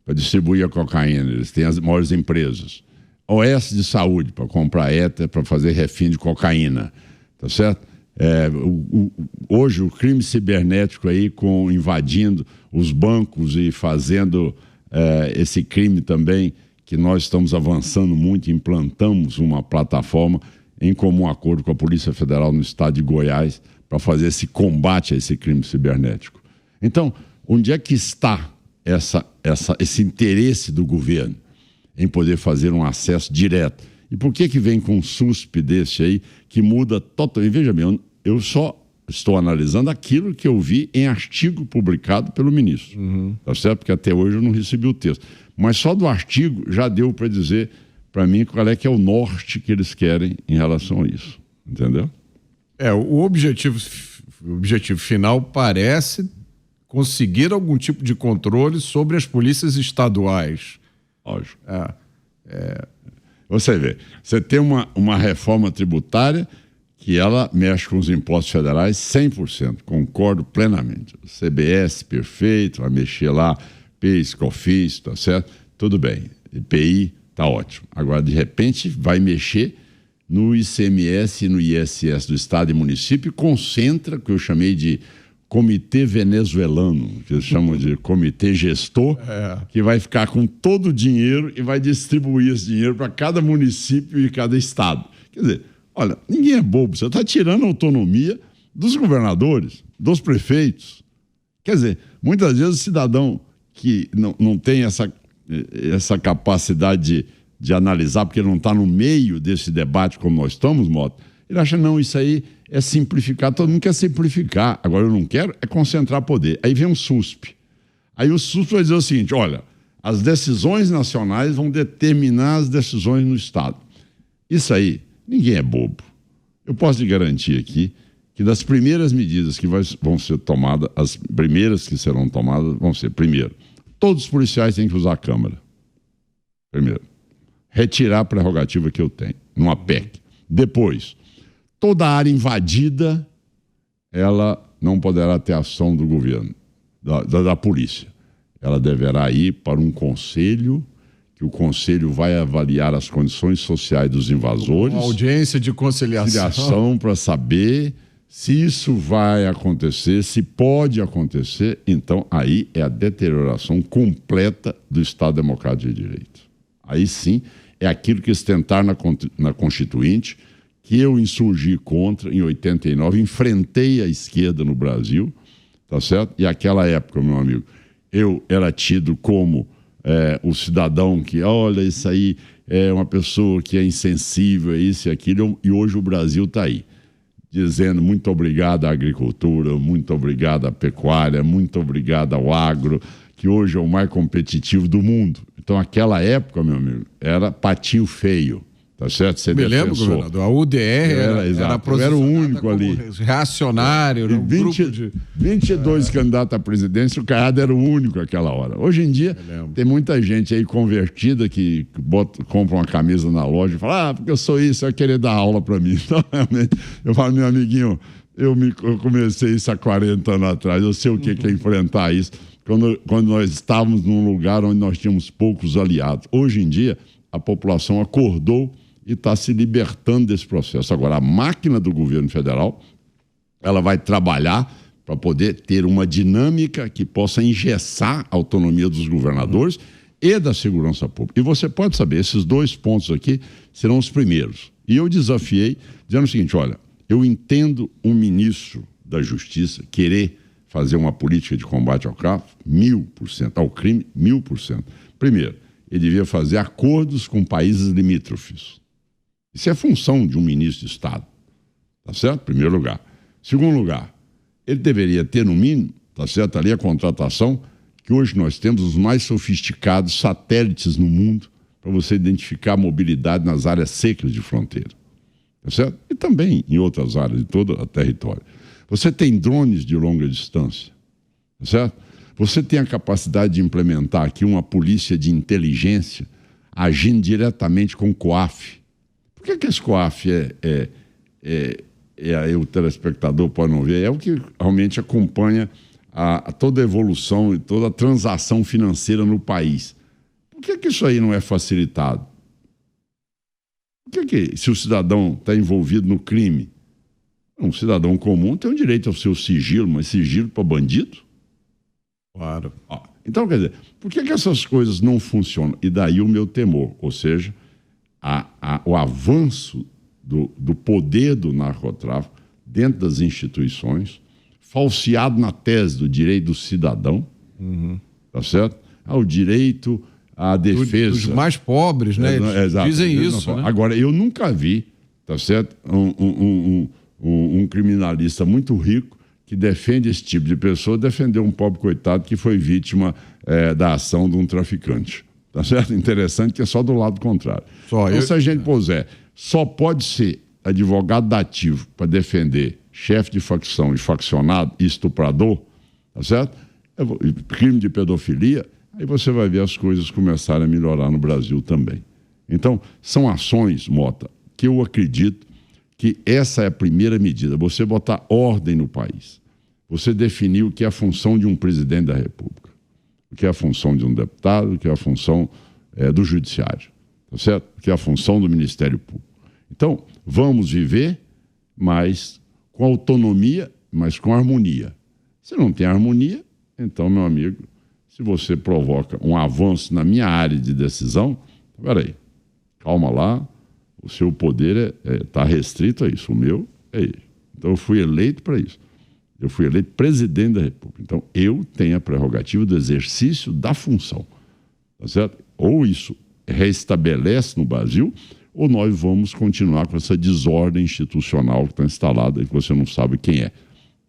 para distribuir a cocaína, eles têm as maiores empresas. OS de saúde para comprar éter, para fazer refém de cocaína, tá certo? Hoje o crime cibernético aí invadindo os bancos e fazendo esse crime também, que nós estamos avançando muito, implantamos uma plataforma em comum acordo com a Polícia Federal no estado de Goiás para fazer esse combate a esse crime cibernético. Então, onde é que está esse interesse do governo em poder fazer um acesso direto? E por que vem com um SUSP desse aí que muda totalmente? Veja bem, eu só estou analisando aquilo que eu vi em artigo publicado pelo ministro. Tá certo? Porque até hoje eu não recebi o texto. Mas só do artigo já deu para dizer para mim qual é que é o norte que eles querem em relação a isso. Entendeu? O objetivo final parece conseguir algum tipo de controle sobre as polícias estaduais. Lógico. Você vê, você tem uma reforma tributária que ela mexe com os impostos federais 100%, concordo plenamente. O CBS, perfeito, vai mexer lá, PIS, COFINS, tá certo? Tudo bem, IPI, tá ótimo. Agora, de repente, vai mexer no ICMS e no ISS do Estado e município e concentra, o que eu chamei de comitê venezuelano, que eles chamam de comitê gestor, que vai ficar com todo o dinheiro e vai distribuir esse dinheiro para cada município e cada estado. Quer dizer, olha, ninguém é bobo, você está tirando a autonomia dos governadores, dos prefeitos. Quer dizer, muitas vezes o cidadão que não tem essa capacidade de analisar, porque ele não está no meio desse debate como nós estamos, Mota, ele acha, não, isso aí é simplificar, todo mundo quer simplificar. Agora eu não quero é concentrar poder. Aí vem um SUSP. Aí o SUSP vai dizer o seguinte, olha, As decisões nacionais vão determinar as decisões no Estado. Isso aí, ninguém é bobo. Eu posso lhe garantir aqui que das primeiras medidas que vão ser tomadas, as primeiras que serão tomadas vão ser, primeiro, todos os policiais têm que usar a câmera. Primeiro, retirar a prerrogativa que eu tenho, numa PEC. Depois, toda a área invadida, ela não poderá ter ação do governo, da polícia. Ela deverá ir para um conselho, que o conselho vai avaliar as condições sociais dos invasores. Uma audiência de conciliação para saber se isso vai acontecer, se pode acontecer. Então, aí é a deterioração completa do Estado Democrático de Direito. Aí sim, é aquilo que eles tentaram na Constituinte, que eu insurgi contra em 89, enfrentei a esquerda no Brasil, tá certo? E aquela época, meu amigo, eu era tido como o cidadão que, olha, isso aí é uma pessoa que é insensível, é isso e aquilo, e hoje o Brasil está aí, dizendo muito obrigado à agricultura, muito obrigado à pecuária, muito obrigado ao agro, que hoje é o mais competitivo do mundo. Então, aquela época, meu amigo, era patinho feio. Tá certo? Você me lembro, governador, a UDR era o único ali. Reacionário, era um 22 candidatos à presidência, o Caiado era o único naquela hora. Hoje em dia, tem muita gente aí convertida que compra uma camisa na loja e fala, porque eu sou isso, vai querer dar aula para mim. Então, realmente, eu falo, meu amiguinho, eu comecei isso há 40 anos atrás, eu sei o que é enfrentar isso, quando nós estávamos num lugar onde nós tínhamos poucos aliados. Hoje em dia, a população acordou e está se libertando desse processo. Agora, a máquina do governo federal, ela vai trabalhar para poder ter uma dinâmica que possa engessar a autonomia dos governadores e da segurança pública. E você pode saber, esses dois pontos aqui serão os primeiros. E eu desafiei, dizendo o seguinte, olha, eu entendo um ministro da Justiça querer fazer uma política de combate ao tráfico, 1000%, ao crime, 1000%. Primeiro, ele devia fazer acordos com países limítrofes. Isso é função de um ministro de Estado. Tá certo? Primeiro lugar. Segundo lugar, ele deveria ter, no mínimo, tá certo, ali a contratação, que hoje nós temos os mais sofisticados satélites no mundo para você identificar a mobilidade nas áreas secas de fronteira. Tá certo? E também em outras áreas de todo o território. Você tem drones de longa distância. Tá certo? Você tem a capacidade de implementar aqui uma polícia de inteligência agindo diretamente com o COAF. Por que esse COAF aí o telespectador pode não ver? É o que realmente acompanha toda a evolução e toda a transação financeira no país. Por que isso aí não é facilitado? Por que se o cidadão está envolvido no crime, um cidadão comum tem o direito ao seu sigilo, mas sigilo para bandido? Claro. Então, quer dizer, por que essas coisas não funcionam? E daí o meu temor, ou seja, o avanço do poder do narcotráfico dentro das instituições, falseado na tese do direito do cidadão, tá certo? O direito à defesa. Dos mais pobres, né? Eles dizem isso, né? Agora, eu nunca vi, tá certo? Um criminalista muito rico que defende esse tipo de pessoa, defender um pobre coitado que foi vítima da ação de um traficante. Tá certo? Interessante que é só do lado contrário. Então, se a gente puser, só pode ser advogado dativo para defender chefe de facção e faccionado e estuprador, tá certo? Crime de pedofilia, aí você vai ver as coisas começarem a melhorar no Brasil também. Então, são ações, Mota, que eu acredito que essa é a primeira medida, você botar ordem no país. Você definir o que é a função de um presidente da República, o que é a função de um deputado, o que é a função do judiciário, tá certo? O que é a função do Ministério Público. Então, vamos viver, mas com autonomia, mas com harmonia. Se não tem harmonia, então, meu amigo, se você provoca um avanço na minha área de decisão, peraí, calma lá, o seu poder está restrito a isso, o meu é isso. Então, eu fui eleito para isso. Eu fui eleito presidente da República. Então, eu tenho a prerrogativa do exercício da função. Tá certo? Ou isso restabelece no Brasil, ou nós vamos continuar com essa desordem institucional que está instalada e que você não sabe quem é.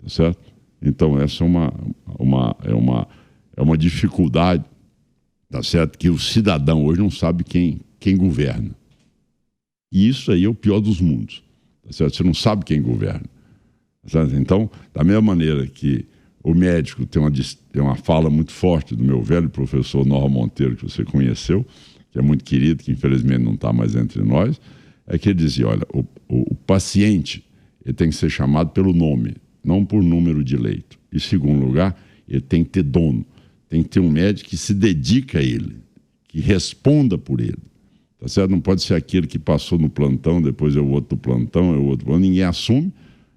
Tá certo? Então, essa é uma dificuldade tá certo? Que o cidadão hoje não sabe quem governa. E isso aí é o pior dos mundos, tá certo? Você não sabe quem governa. Tá certo? Então, da mesma maneira que o médico tem uma fala muito forte do meu velho professor Norma Monteiro, que você conheceu, que é muito querido, que infelizmente não está mais entre nós, é que ele dizia, olha, o paciente ele tem que ser chamado pelo nome, não por número de leito. Em segundo lugar, ele tem que ter dono, tem que ter um médico que se dedica a ele, que responda por ele. Tá certo? Não pode ser aquele que passou no plantão, depois é o outro do plantão, é o outro plantão, ninguém assume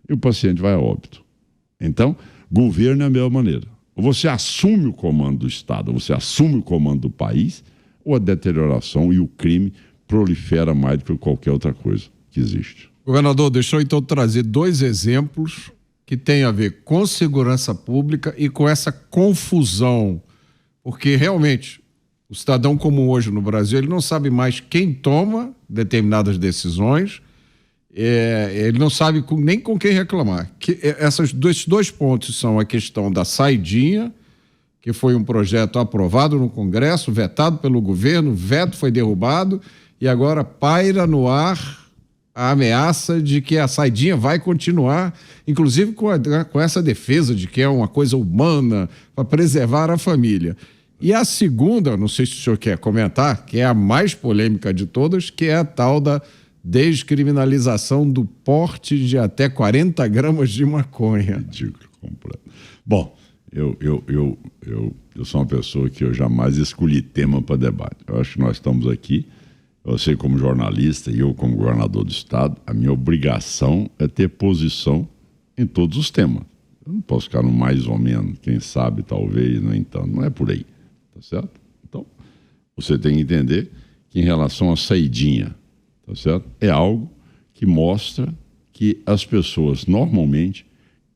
e o paciente vai a óbito. Então, governo é a mesma maneira. Ou você assume o comando do Estado, ou você assume o comando do país, ou a deterioração e o crime prolifera mais do que qualquer outra coisa que existe. Governador, deixa eu então trazer 2 exemplos que têm a ver com segurança pública e com essa confusão, porque realmente o cidadão comum hoje no Brasil, ele não sabe mais quem toma determinadas decisões, ele não sabe nem com quem reclamar. Esses dois pontos são a questão da saidinha, que foi um projeto aprovado no Congresso, vetado pelo governo, o veto foi derrubado e agora paira no ar a ameaça de que a saidinha vai continuar, inclusive com essa defesa de que é uma coisa humana para preservar a família. E a segunda, não sei se o senhor quer comentar, que é a mais polêmica de todas, que é a tal da descriminalização do porte de até 40 gramas de maconha. Ridículo, completo. Bom, eu sou uma pessoa que eu jamais escolhi tema para debate. Eu acho que nós estamos aqui, você como jornalista e eu como governador do Estado, a minha obrigação é ter posição em todos os temas. Eu não posso ficar no mais ou menos, quem sabe, talvez, no entanto, não é por aí. Tá certo? Então, você tem que entender que em relação à saidinha, tá certo? É algo que mostra que as pessoas normalmente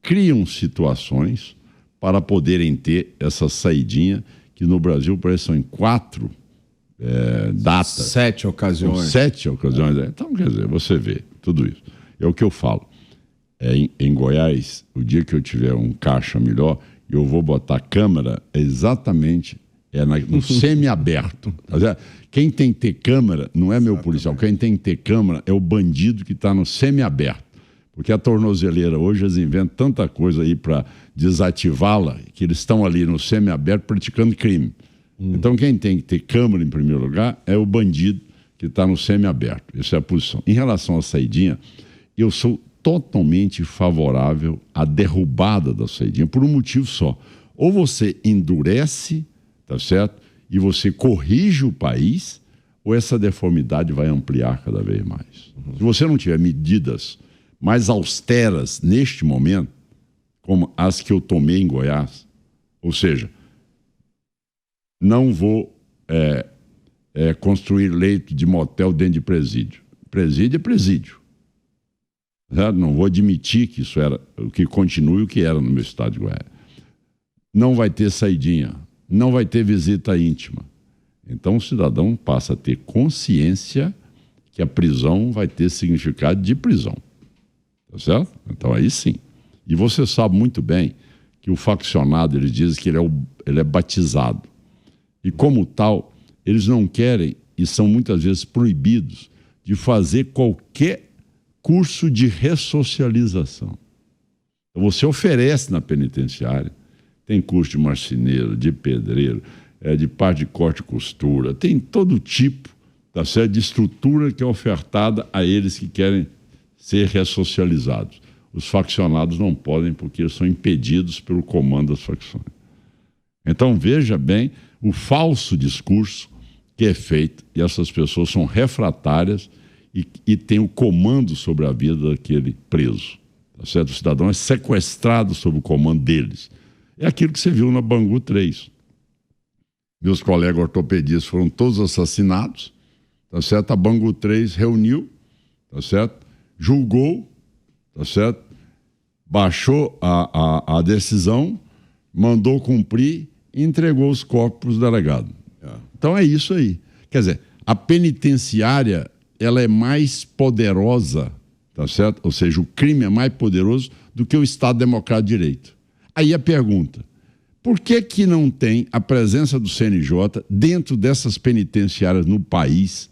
criam situações para poderem ter essa saidinha, que no Brasil parece que são em 4 datas. 7 ocasiões. 7 ocasiões. Então, quer dizer, você vê tudo isso. É o que eu falo. Em Goiás, o dia que eu tiver um caixa melhor, eu vou botar câmera exatamente no semi-aberto. Quem tem que ter câmera não é meu policial. Quem tem que ter câmera é o bandido que está no semi-aberto. Porque a tornozeleira hoje, eles inventam tanta coisa aí para desativá-la, que eles estão ali no semi-aberto praticando crime. Então quem tem que ter câmera em primeiro lugar é o bandido que está no semi-aberto. Essa é a posição. Em relação à saidinha, eu sou totalmente favorável à derrubada da saidinha por um motivo só. Ou você endurece, tá certo? E você corrige o país, ou essa deformidade vai ampliar cada vez mais. Se você não tiver medidas mais austeras neste momento, como as que eu tomei em Goiás, ou seja, não vou construir leito de motel dentro de presídio. Presídio é presídio. Certo? Não vou admitir que isso era, que continue o que era no meu estado de Goiás. Não vai ter saidinha. Não vai ter visita íntima. Então o cidadão passa a ter consciência que a prisão vai ter significado de prisão. Tá certo? Então aí sim. E você sabe muito bem que o faccionado, eles dizem que ele é batizado. E como tal, eles não querem e são muitas vezes proibidos de fazer qualquer curso de ressocialização. Então você oferece na penitenciária, tem curso de marceneiro, de pedreiro, de parte de corte e costura, tem todo tipo, tá certo, de estrutura que é ofertada a eles que querem ser ressocializados. Os faccionados não podem porque eles são impedidos pelo comando das facções. Então veja bem o falso discurso que é feito e essas pessoas são refratárias e têm o comando sobre a vida daquele preso. Tá certo? O cidadão é sequestrado sob o comando deles. É aquilo que você viu na Bangu 3. Meus colegas ortopedistas foram todos assassinados, tá certo? A Bangu 3 reuniu, tá certo? Julgou, tá certo? Baixou a decisão, mandou cumprir e entregou os corpos para o delegado. Então é isso aí. Quer dizer, a penitenciária ela é mais poderosa, tá certo? Ou seja, o crime é mais poderoso do que o Estado Democrático de Direito. Aí a pergunta, Por que que não tem a presença do CNJ dentro dessas penitenciárias no país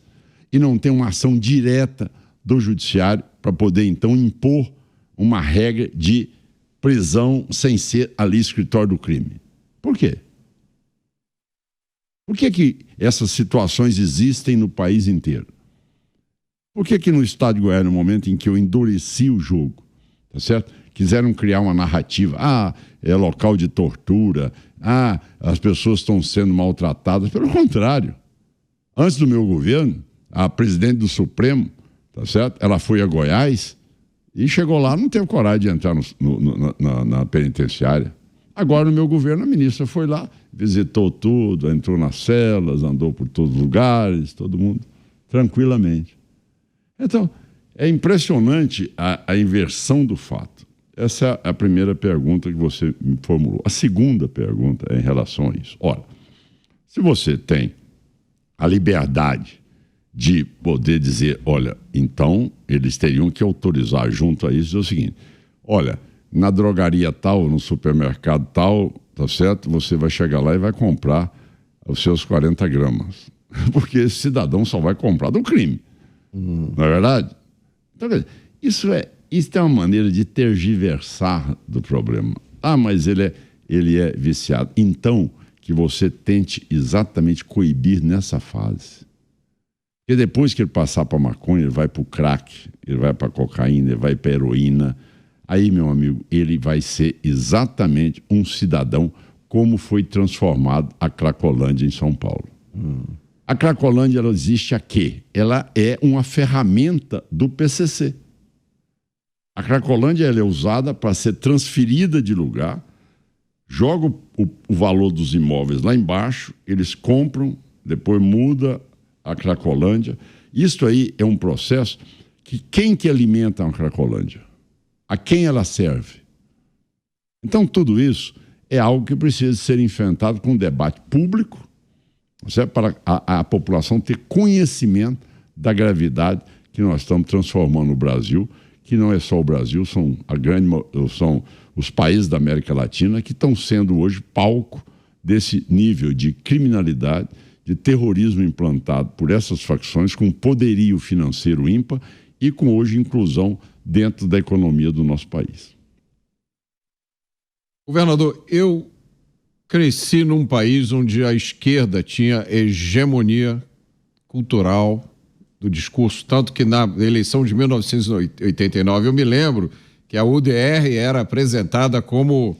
e não tem uma ação direta do judiciário para poder, então, impor uma regra de prisão sem ser ali escritório do crime? Por quê? Por que que essas situações existem no país inteiro? Por que que no estado de Goiás, no momento em que eu endureci o jogo, tá certo? Quiseram criar uma narrativa, é local de tortura, as pessoas estão sendo maltratadas. Pelo contrário, antes do meu governo, a presidente do Supremo, tá certo? Ela foi a Goiás e chegou lá, não teve coragem de entrar na penitenciária. Agora, no meu governo, a ministra foi lá, visitou tudo, entrou nas celas, andou por todos os lugares, todo mundo, tranquilamente. Então, é impressionante a inversão do fato. Essa é a primeira pergunta que você me formulou. A segunda pergunta é em relação a isso. Ora, se você tem a liberdade de poder dizer, olha, então eles teriam que autorizar junto a isso o seguinte, olha, na drogaria tal, no supermercado tal, tá certo? Você vai chegar lá e vai comprar os seus 40 gramas. Porque esse cidadão só vai comprar do crime. Não é verdade? Então, isso é uma maneira de tergiversar do problema. Mas ele é viciado. Então, que você tente exatamente coibir nessa fase. Porque depois que ele passar para maconha, ele vai para o crack, ele vai para a cocaína, ele vai para a heroína. Aí, meu amigo, ele vai ser exatamente um cidadão como foi transformado a Cracolândia em São Paulo. A Cracolândia, ela existe a quê? Ela é uma ferramenta do PCC. A Cracolândia ela é usada para ser transferida de lugar, joga o valor dos imóveis lá embaixo, eles compram, depois muda a Cracolândia. Isso aí é um processo que quem que alimenta a Cracolândia? A quem ela serve? Então, tudo isso é algo que precisa ser enfrentado com um debate público, certo? Para a população ter conhecimento da gravidade que nós estamos transformando o Brasil, que não é só o Brasil, são os países da América Latina que estão sendo hoje palco desse nível de criminalidade, de terrorismo implantado por essas facções com poderio financeiro ímpar e com hoje inclusão dentro da economia do nosso país. Governador, eu cresci num país onde a esquerda tinha hegemonia cultural do discurso, tanto que na eleição de 1989 eu me lembro que a UDR era apresentada como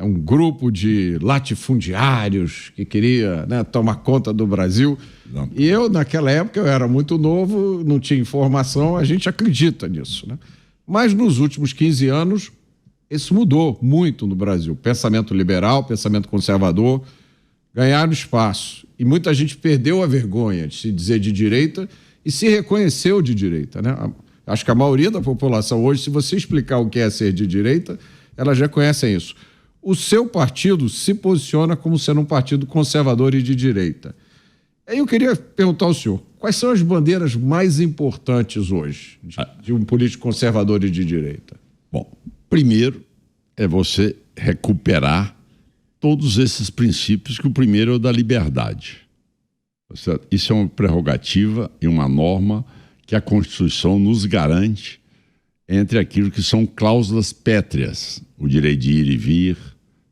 um grupo de latifundiários que queria, né, tomar conta do Brasil. Não. E eu, naquela época, eu era muito novo, não tinha informação, a gente acredita nisso, né? Mas nos últimos 15 anos, isso mudou muito no Brasil. Pensamento liberal, pensamento conservador ganharam espaço. E muita gente perdeu a vergonha de se dizer de direita e se reconheceu de direita, né? Acho que a maioria da população hoje, se você explicar o que é ser de direita, elas já conhecem isso. O seu partido se posiciona como sendo um partido conservador e de direita. Aí eu queria perguntar ao senhor, quais são as bandeiras mais importantes hoje de um político conservador e de direita? Bom, primeiro é você recuperar todos esses princípios, que o primeiro é o da liberdade. Isso é uma prerrogativa e uma norma que a Constituição nos garante entre aquilo que são cláusulas pétreas, o direito de ir e vir,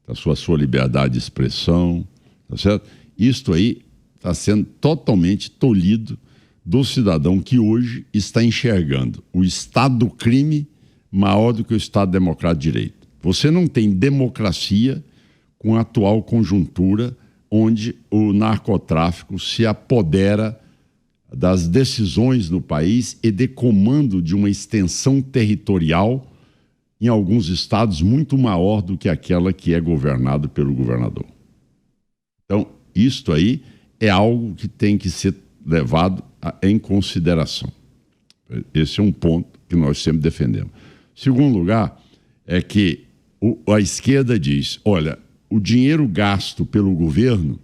a sua liberdade de expressão, tá certo? Isto aí está sendo totalmente tolhido do cidadão que hoje está enxergando o Estado do crime maior do que o Estado democrático de direito. Você não tem democracia com a atual conjuntura onde o narcotráfico se apodera das decisões no país e de comando de uma extensão territorial em alguns estados muito maior do que aquela que é governada pelo governador. Então, isto aí é algo que tem que ser levado em consideração. Esse é um ponto que nós sempre defendemos. Segundo lugar, é que a esquerda diz, olha, o dinheiro gasto pelo governo,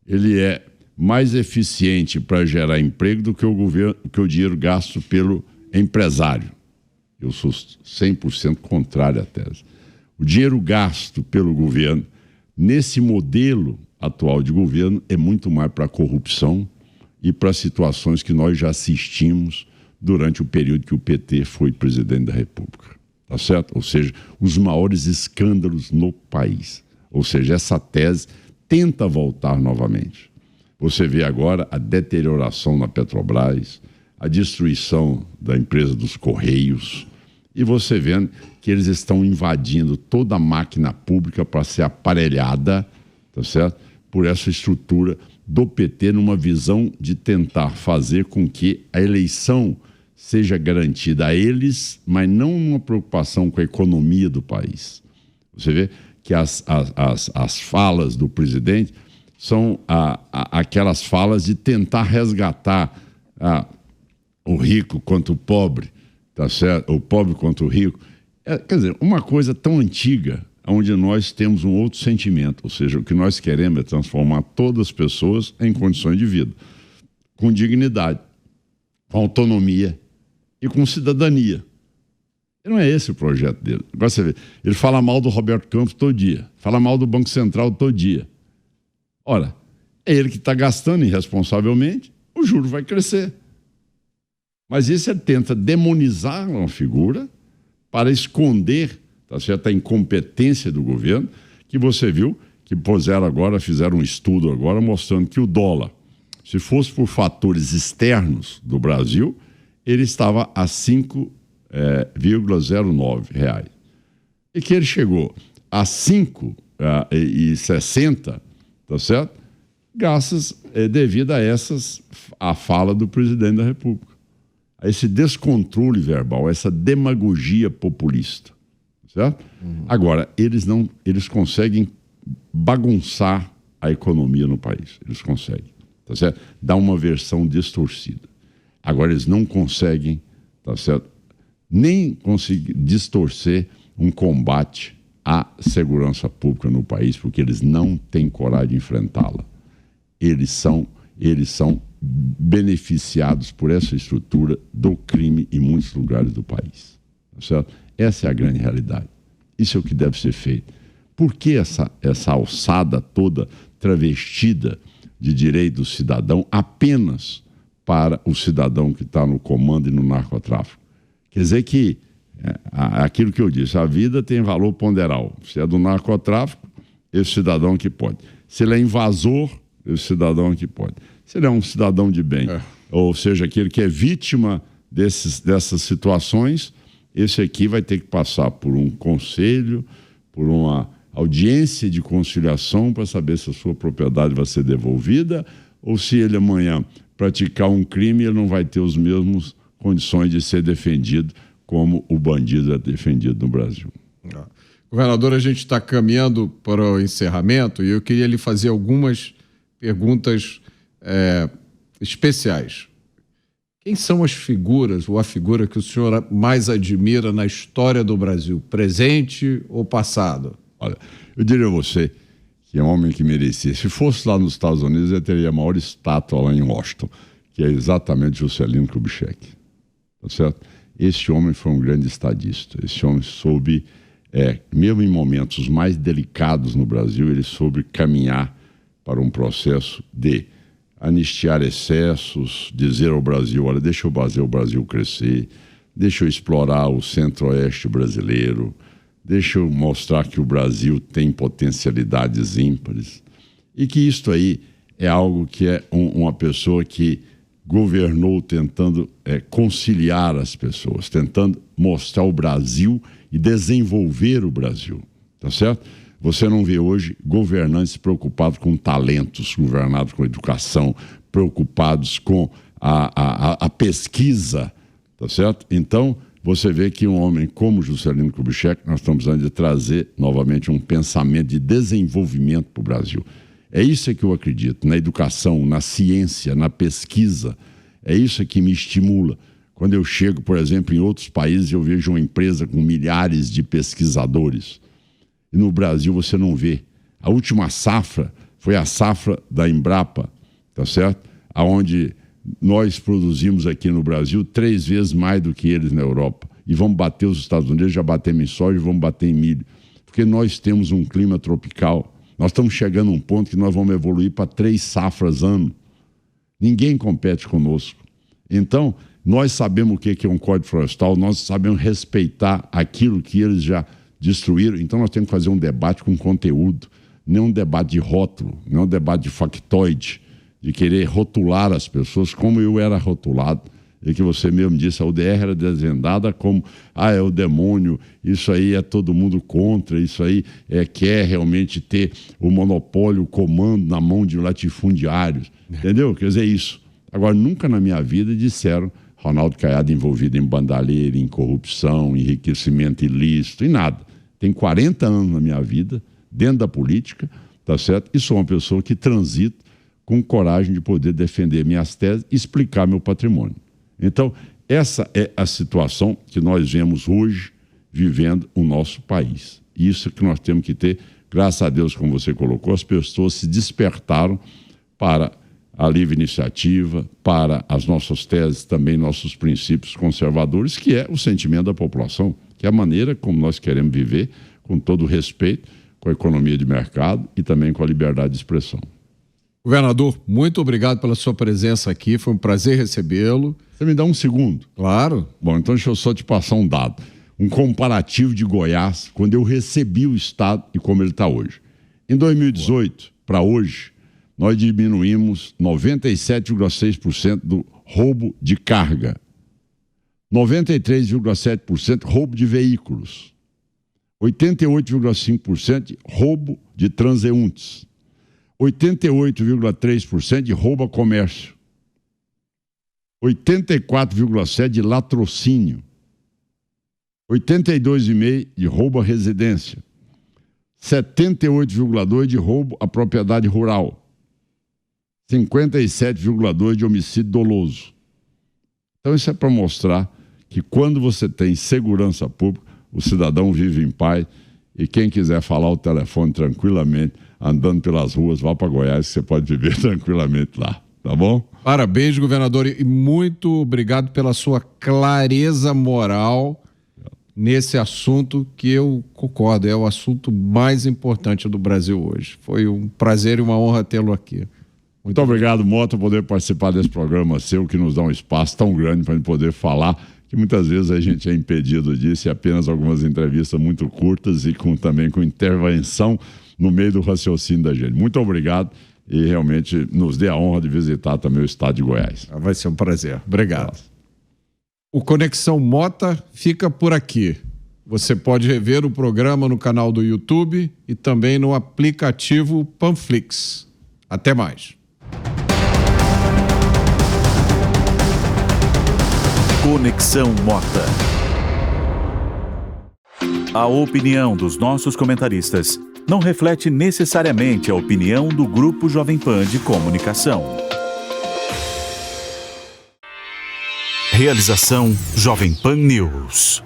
ele é mais eficiente para gerar emprego do que o dinheiro gasto pelo empresário. Eu sou 100% contrário à tese. O dinheiro gasto pelo governo nesse modelo atual de governo, é muito mais para a corrupção e para situações que nós já assistimos durante o período que o PT foi presidente da República. Tá certo? Ou seja, os maiores escândalos no país. Ou seja, essa tese tenta voltar novamente. Você vê agora a deterioração na Petrobras, a destruição da empresa dos Correios, e você vendo que eles estão invadindo toda a máquina pública para ser aparelhada, tá certo? Por essa estrutura do PT, numa visão de tentar fazer com que a eleição seja garantida a eles, mas não uma preocupação com a economia do país. Você vê que as falas do presidente são aquelas falas de tentar resgatar o rico contra o pobre, tá certo? O pobre contra o rico. Quer dizer, uma coisa tão antiga, onde nós temos um outro sentimento, ou seja, o que nós queremos é transformar todas as pessoas em condições de vida, com dignidade, com autonomia e com cidadania. E não é esse o projeto dele. Agora você vê, ele fala mal do Roberto Campos todo dia, fala mal do Banco Central todo dia. Ora, é ele que está gastando irresponsavelmente, o juro vai crescer. Mas isso ele tenta demonizar uma figura para esconder, tá certo, a incompetência do governo, que você viu que fizeram um estudo agora mostrando que o dólar, se fosse por fatores externos do Brasil, ele estava a 5,09 reais. E que ele chegou a 5,60, tá certo? Graças, devido a fala do presidente da República. A esse descontrole verbal, essa demagogia populista, certo? Agora, eles conseguem bagunçar a economia no país. Eles conseguem, tá certo? Dar uma versão distorcida. Agora, eles não conseguem, tá certo? Nem conseguir distorcer um combate à segurança pública no país, porque eles não têm coragem de enfrentá-la. Eles são beneficiados por essa estrutura do crime em muitos lugares do país. Tá certo? Essa é a grande realidade. Isso é o que deve ser feito. Por que essa alçada toda travestida de direito do cidadão apenas para o cidadão que está no comando e no narcotráfico? Quer dizer que, aquilo que eu disse, a vida tem valor ponderal. Se é do narcotráfico, esse cidadão que pode. Se ele é invasor, esse cidadão que pode. Se ele é um cidadão de bem, ou seja, aquele que é vítima dessas situações, esse aqui vai ter que passar por um conselho, por uma audiência de conciliação para saber se a sua propriedade vai ser devolvida ou se ele amanhã praticar um crime, ele não vai ter as mesmas condições de ser defendido como o bandido é defendido no Brasil. Governador, a gente está caminhando para o encerramento e eu queria lhe fazer algumas perguntas especiais. Quem são as figuras ou a figura que o senhor mais admira na história do Brasil, presente ou passado? Olha, eu diria a você que é um homem que merecia. Se fosse lá nos Estados Unidos, ele teria a maior estátua lá em Washington, que é exatamente Juscelino Kubitschek. Tá certo? Esse homem foi um grande estadista. Esse homem soube, mesmo em momentos mais delicados no Brasil, ele soube caminhar para um processo de anistiar excessos, dizer ao Brasil, olha, deixa eu fazer o Brasil crescer, deixa eu explorar o centro-oeste brasileiro, deixa eu mostrar que o Brasil tem potencialidades ímpares. E que isto aí é algo que é uma pessoa que governou tentando conciliar as pessoas, tentando mostrar o Brasil e desenvolver o Brasil, tá certo? Você não vê hoje governantes preocupados com talentos, governados com educação, preocupados com a pesquisa, tá certo? Então, você vê que um homem como Juscelino Kubitschek, nós estamos precisando de trazer novamente um pensamento de desenvolvimento para o Brasil. É isso que eu acredito, na educação, na ciência, na pesquisa. É isso que me estimula. Quando eu chego, por exemplo, em outros países, eu vejo uma empresa com milhares de pesquisadores. E no Brasil você não vê. A última safra foi a safra da Embrapa, tá certo? Onde nós produzimos aqui no Brasil 3 vezes mais do que eles na Europa. E vamos bater os Estados Unidos, já batemos em soja e vamos bater em milho. Porque nós temos um clima tropical, Nós estamos chegando a um ponto que nós vamos evoluir para 3 safras ano. Ninguém compete conosco. Então, nós sabemos o que é um código florestal, nós sabemos respeitar aquilo que eles já destruíram. Então, nós temos que fazer um debate com conteúdo, não um debate de rótulo, não um debate de factoide, de querer rotular as pessoas como eu era rotulado. E que você mesmo disse, a UDR era desvendada como, é o demônio, isso aí é todo mundo contra, isso aí quer realmente ter o monopólio, o comando na mão de latifundiários, entendeu? Quer dizer, isso. Agora, nunca na minha vida disseram Ronaldo Caiado envolvido em bandalheira, em corrupção, enriquecimento ilícito, em nada. Tem 40 anos na minha vida, dentro da política, tá certo? E sou uma pessoa que transito com coragem de poder defender minhas teses e explicar meu patrimônio. Então, essa é a situação que nós vemos hoje vivendo o nosso país. Isso que nós temos que ter, graças a Deus, como você colocou, as pessoas se despertaram para a livre iniciativa, para as nossas teses, também nossos princípios conservadores, que é o sentimento da população, que é a maneira como nós queremos viver, com todo o respeito, com a economia de mercado e também com a liberdade de expressão. Governador, muito obrigado pela sua presença aqui, foi um prazer recebê-lo. Você me dá um segundo? Claro. Bom, então deixa eu só te passar um dado. Um comparativo de Goiás, quando eu recebi o estado e como ele está hoje. Em 2018, para hoje, nós diminuímos 97,6% do roubo de carga, 93,7% roubo de veículos, 88,5% de roubo de transeuntes, 88,3% de roubo a comércio, 84,7% de latrocínio, 82,5% de roubo à residência, 78,2% de roubo à propriedade rural, 57,2% de homicídio doloso. Então isso é para mostrar que quando você tem segurança pública, o cidadão vive em paz e quem quiser falar o telefone tranquilamente, andando pelas ruas, vá para Goiás, que você pode viver tranquilamente lá, tá bom? Parabéns, governador, e muito obrigado pela sua clareza moral nesse assunto que eu concordo, é o assunto mais importante do Brasil hoje. Foi um prazer e uma honra tê-lo aqui. Muito obrigado, Mota, por poder participar desse programa seu, que nos dá um espaço tão grande para a gente poder falar, que muitas vezes a gente é impedido disso, e apenas algumas entrevistas muito curtas e também com intervenção no meio do raciocínio da gente. Muito obrigado e realmente nos dê a honra de visitar também o estado de Goiás. Vai ser um prazer. Obrigado. O Conexão Mota fica por aqui. Você pode rever o programa no canal do YouTube e também no aplicativo Panflix. Até mais. Conexão Mota. A opinião dos nossos comentaristas não reflete necessariamente a opinião do Grupo Jovem Pan de Comunicação. Realização Jovem Pan News.